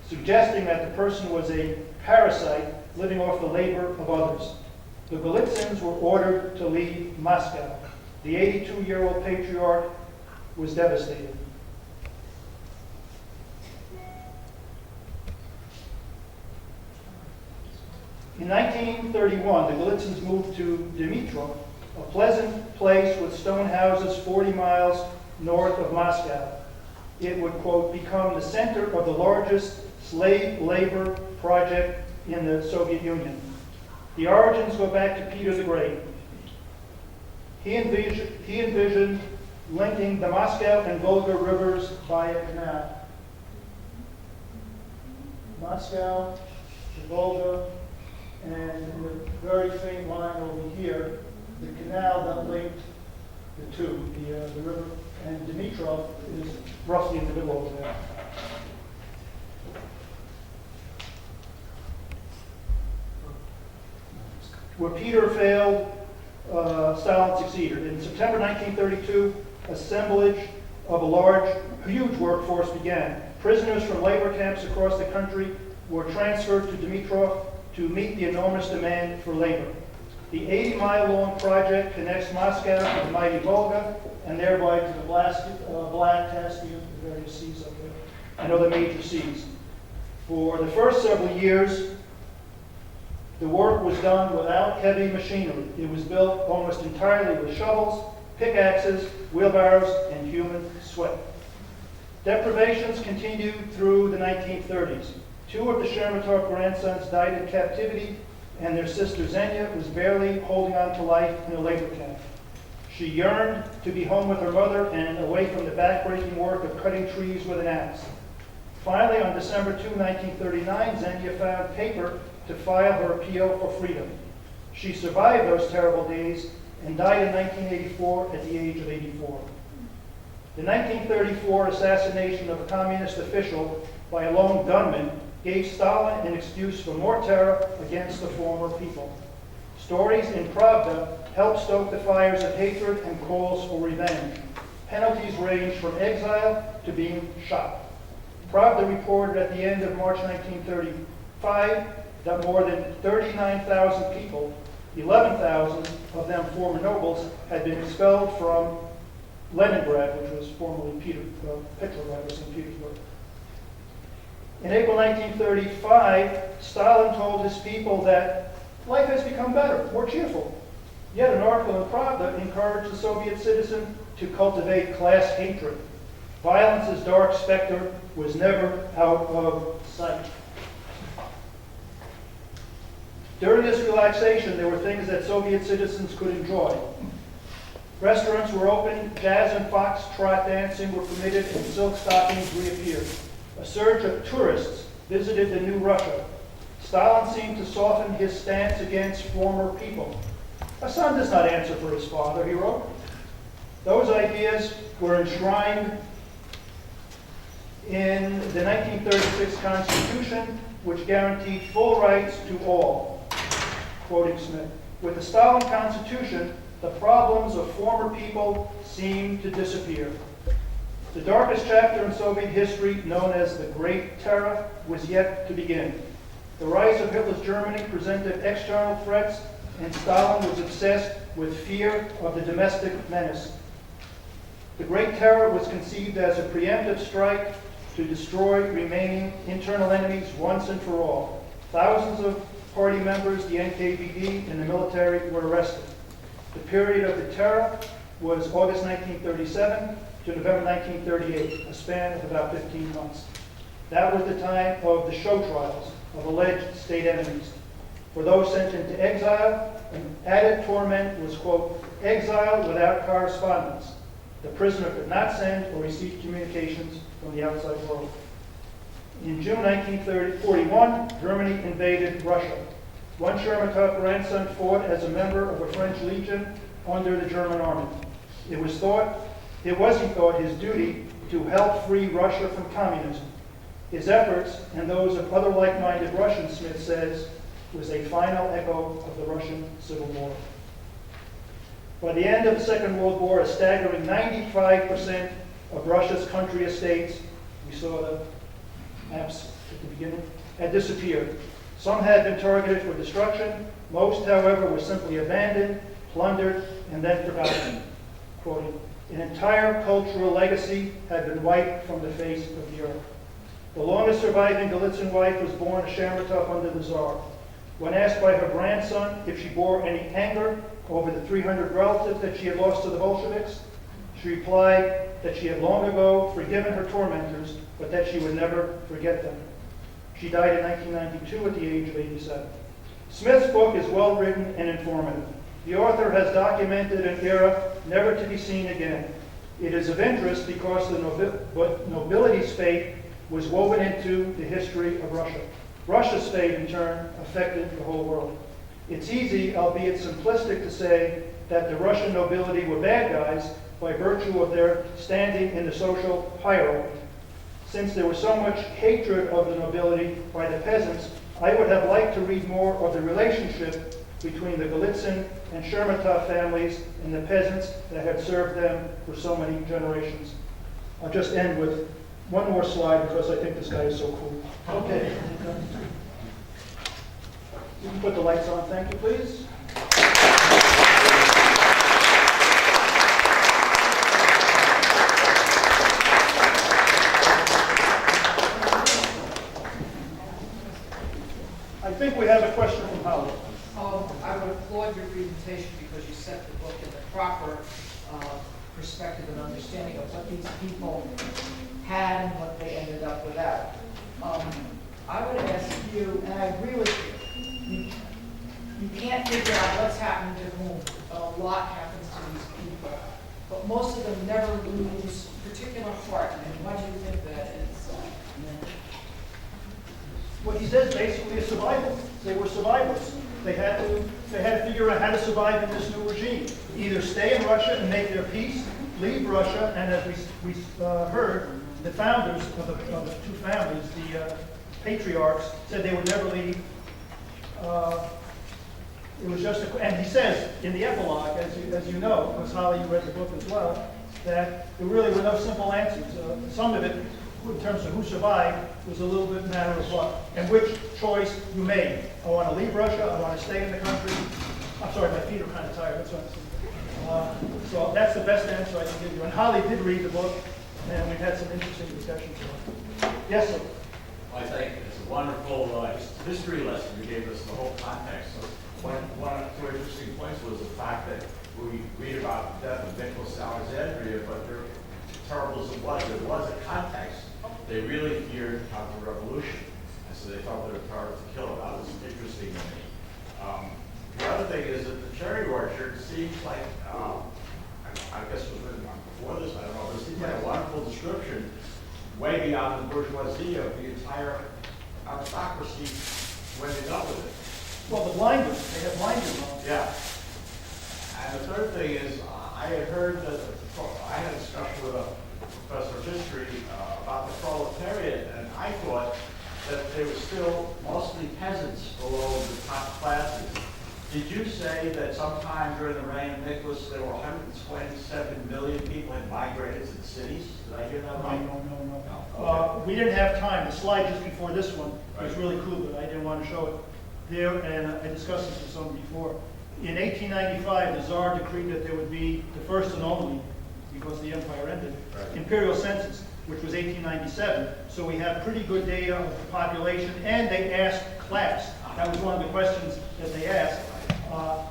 suggesting that the person was a parasite living off the labor of others. The Golitsyns were ordered to leave Moscow. The 82-year-old patriarch was devastated. In 1931, the Golitsyns moved to Dimitrov, a pleasant place with stone houses 40 miles north of Moscow. It would, quote, become the center of the largest slave labor project in the Soviet Union. The origins go back to Peter the Great. He envisioned linking the Moscow and Volga rivers by a canal. Moscow, the Volga, and in the very faint line over here, the canal that linked the two, the river, and Dimitrov is roughly in the middle over there. Where Peter failed, Stalin succeeded. In September 1932, assemblage of a huge workforce began. Prisoners from labor camps across the country were transferred to Dimitrov to meet the enormous demand for labor. The 80-mile-long project connects Moscow to the mighty Volga and thereby to the Black, Caspian, the various seas up there, and other major seas. For the first several years, the work was done without heavy machinery. It was built almost entirely with shovels, pickaxes, wheelbarrows, and human sweat. Deprivations continued through the 1930s. Two of the Sheremetov grandsons died in captivity, and their sister Zenya was barely holding on to life in a labor camp. She yearned to be home with her mother and away from the backbreaking work of cutting trees with an axe. Finally, on December 2, 1939, Zenya found paper to file her appeal for freedom. She survived those terrible days and died in 1984 at the age of 84. The 1934 assassination of a communist official by a lone gunman gave Stalin an excuse for more terror against the former people. Stories in Pravda helped stoke the fires of hatred and calls for revenge. Penalties ranged from exile to being shot. Pravda reported at the end of March 1935 that more than 39,000 people, 11,000 of them former nobles, had been expelled from Leningrad, which was formerly Petrograd or St. Petersburg. In April 1935, Stalin told his people that life has become better, more cheerful. Yet an article in Pravda encouraged the Soviet citizen to cultivate class hatred. Violence's dark specter was never out of sight. During this relaxation, there were things that Soviet citizens could enjoy. Restaurants were open, jazz and foxtrot dancing were permitted, and silk stockings reappeared. A surge of tourists visited the new Russia. Stalin seemed to soften his stance against former people. A son does not answer for his father, he wrote. Those ideas were enshrined in the 1936 Constitution, which guaranteed full rights to all. Quoting Smith, with the Stalin Constitution, the problems of former people seemed to disappear. The darkest chapter in Soviet history, known as the Great Terror, was yet to begin. The rise of Hitler's Germany presented external threats, and Stalin was obsessed with fear of the domestic menace. The Great Terror was conceived as a preemptive strike to destroy remaining internal enemies once and for all. Thousands of party members, the NKVD, and the military were arrested. The period of the terror was August 1937 to November 1938, a span of about 15 months. That was the time of the show trials of alleged state enemies. For those sent into exile, an added torment was, quote, exile without correspondence. The prisoner could not send or receive communications from the outside world. In June 1941, Germany invaded Russia. One Chermatov grandson fought as a member of a French legion under the German army. It was, he thought, his duty to help free Russia from communism. His efforts, and those of other like-minded Russians, Smith says, was a final echo of the Russian Civil War. By the end of the Second World War, a staggering 95% of Russia's country estates, we saw the maps at the beginning, had disappeared. Some had been targeted for destruction. Most, however, were simply abandoned, plundered, and then forgotten. Quoting, an entire cultural legacy had been wiped from the face of the earth. The longest surviving Golitsyn wife was born a Chermatov under the Tsar. When asked by her grandson if she bore any anger over the 300 relatives that she had lost to the Bolsheviks, she replied that she had long ago forgiven her tormentors, but that she would never forget them. She died in 1992 at the age of 87. Smith's book is well written and informative. The author has documented an era never to be seen again. It is of interest because the nobility's fate was woven into the history of Russia. Russia's fate, in turn, affected the whole world. It's easy, albeit simplistic, to say that the Russian nobility were bad guys by virtue of their standing in the social hierarchy. Since there was so much hatred of the nobility by the peasants, I would have liked to read more of the relationship between the Golitsyn and Chermatov families and the peasants that had served them for so many generations. I'll just end with one more slide because I think this guy is so cool. Okay. You can put the lights on, thank you, please. I think we have a question from Howard. I would applaud your presentation because you set the book in the proper perspective and understanding of what these people had and what they ended up without. I would ask you, and I agree with you, you can't figure out what's happened to whom. A lot happens to these people, but most of them never lose particular heart. And why do you think that is? What he says basically is survival. They were survivors. They had to figure out how to survive in this new regime. Either stay in Russia and make their peace, leave Russia, and as we heard, the founders of the two families, the patriarchs, said they would never leave. It was just, and he says in the epilogue, as you know, because Holly, you read the book as well, that there really were no simple answers. Some of it, in terms of who survived, was a little bit matter of what and which choice you made. I want to leave Russia. I want to stay in the country. I'm sorry, my feet are kind of tired. That's what so that's the best answer I can give you. And Holly did read the book, and we've had some interesting discussions. Yes, sir. I think it's a wonderful history lesson. You gave us the whole context. So one of the interesting points was the fact that we read about the death of Nicholas Alexandria, but terrible as it was a context. They really feared the revolution, and so they felt they were power to kill. That was interesting to me. The other thing is that the cherry orchard seems like a I guess it was written on before this, I don't know, it seems like a wonderful description, way beyond the bourgeoisie of the entire aristocracy when they dealt with it. Well, the blinders, they have blinders on. Yeah. And the third thing is, I had heard that, I had a discussion with a professor of history about the proletariat, and I thought that they were still mostly peasants below the top classes. Did you say that sometime during the reign of Nicholas, there were 127 million people had migrated to the cities? Did I hear that right? No. We didn't have time. The slide just before this one was really cool, but I didn't want to show it there, and I discussed this with someone before. In 1895, the Tsar decreed that there would be the first and only, because the empire ended, imperial census, which was 1897. So we have pretty good data of the population, and they asked class. That was one of the questions that they asked.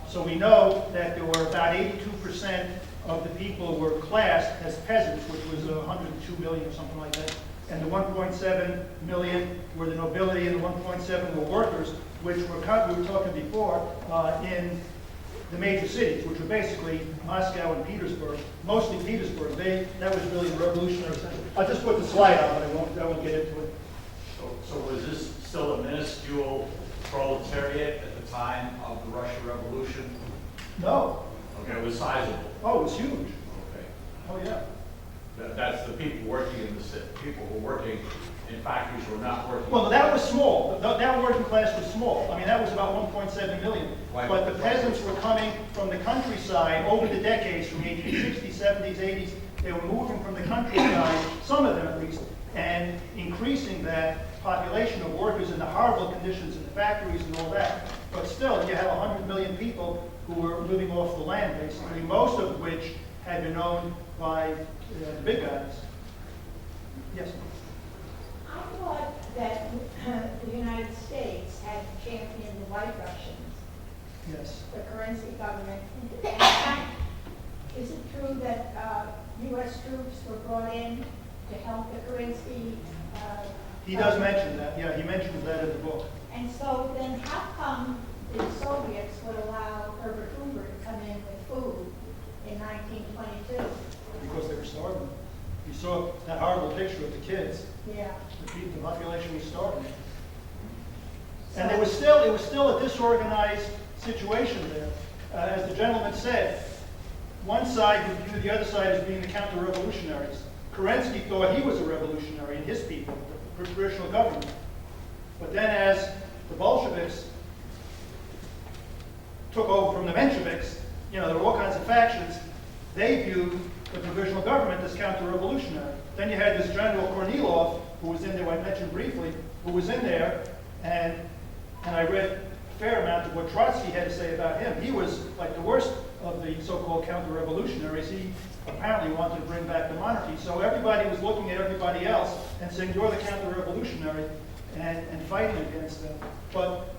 So we know that there were about 82% of the people were classed as peasants, which was 102 million or something like that. And the 1.7 million were the nobility, and the 1.7 were workers, which we were talking before in the major cities, which were basically Moscow and Petersburg, mostly Petersburg. That was really the revolutionary center. I'll just put the slide on, but I won't get into it. So was this still a minuscule proletariat at the time of the Russian Revolution? No. Okay, it was sizable. Oh, it was huge. Okay. Oh, yeah. That's the people working in the city. People who were working in factories who were not working. Well, that was small. That working class was small. I mean, that was about 1.7 million. But the peasants were coming from the countryside over the decades, from the 1860s, 70s, 80s. They were moving from the countryside, some of them at least, and increasing that population of workers in the horrible conditions in the factories and all that. But still, you have 100 million people who were living off the land, basically, most of which had been owned by the big guys. Yes? I thought that the United States had championed the White Russians, Yes. the Kerensky government. In fact, is it true that U.S. troops were brought in to help the Kerensky? He does mention that. Yeah, he mentions that in the book. And so then how come the Soviets would allow Herbert Hoover to come in with food in 1922? Because they were starving. You saw that horrible picture of the kids. Yeah. The population was starving. And it was still a disorganized situation there. As the gentleman said, one side would view the other side as being the counter-revolutionaries. Kerensky thought he was a revolutionary and his people, the provisional government. But then as the Bolsheviks took over from the Mensheviks, there were all kinds of factions, they viewed the provisional government as counter-revolutionary. Then you had this General Kornilov, who was in there, I mentioned briefly, who was in there, and I read a fair amount of what Trotsky had to say about him. He was like the worst of the so-called counter-revolutionaries. He apparently wanted to bring back the monarchy. So everybody was looking at everybody else and saying, you're the counter-revolutionary, and fighting against them. But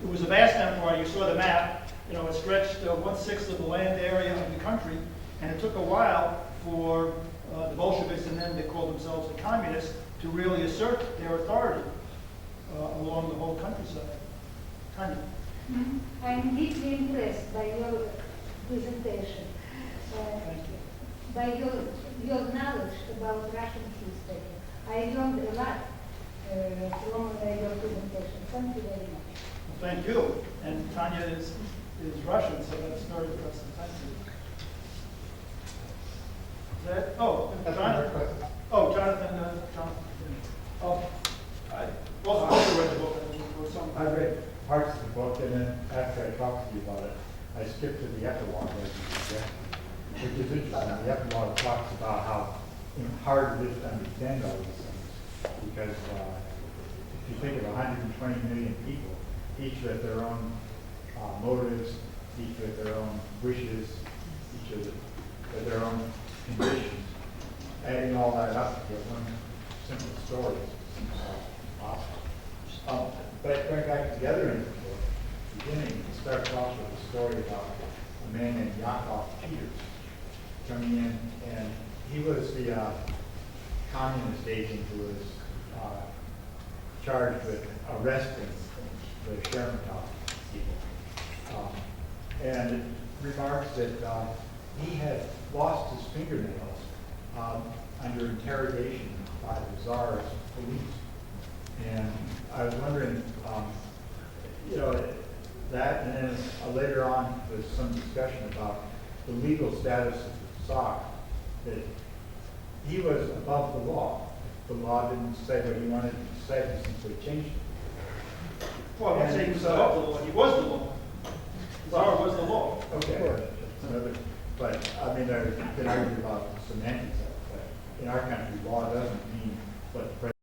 it was a vast empire. You saw the map. It stretched 1/6 of the land area of the country, and it took a while for the Bolsheviks and then they called themselves the communists to really assert their authority along the whole countryside. Tanya. I'm deeply impressed by your presentation, Thank you. by your knowledge about Russian history. I learned a lot from your presentation. Thank you very much. Well, thank you. And Tanya is Russian, so that's very impressive. Thank you. Jonathan. Oh, Jonathan. Oh, I also read the book. I read parts of the book, and then after I talked to you about it, I skipped to the epilogue, as you suggested, which is interesting. The epilogue talks about how hard it is to understand all these things, because if you think of 120 million people, each with their own motives, each with their own wishes, each with their own conditions, adding all that up to get one simple story seems awesome. But going back to the other end of the book, beginning, it starts off with a story about a man named Yakov Peters coming in, and he was the communist agent who was charged with arresting the Chernikov people. And it remarks that he had lost his fingernails under interrogation by the czar's police. And I was wondering, you know, that, and then later on, there's some discussion about the legal status of the czar, that he was above the law. The law didn't say what he wanted to say, he simply changed it. Well, I wouldn't say he was above the law, he was the law. Czar was the law. Okay, that's another, but, I mean, there's been argued about the semantics of it, but in our country, law doesn't mean what the president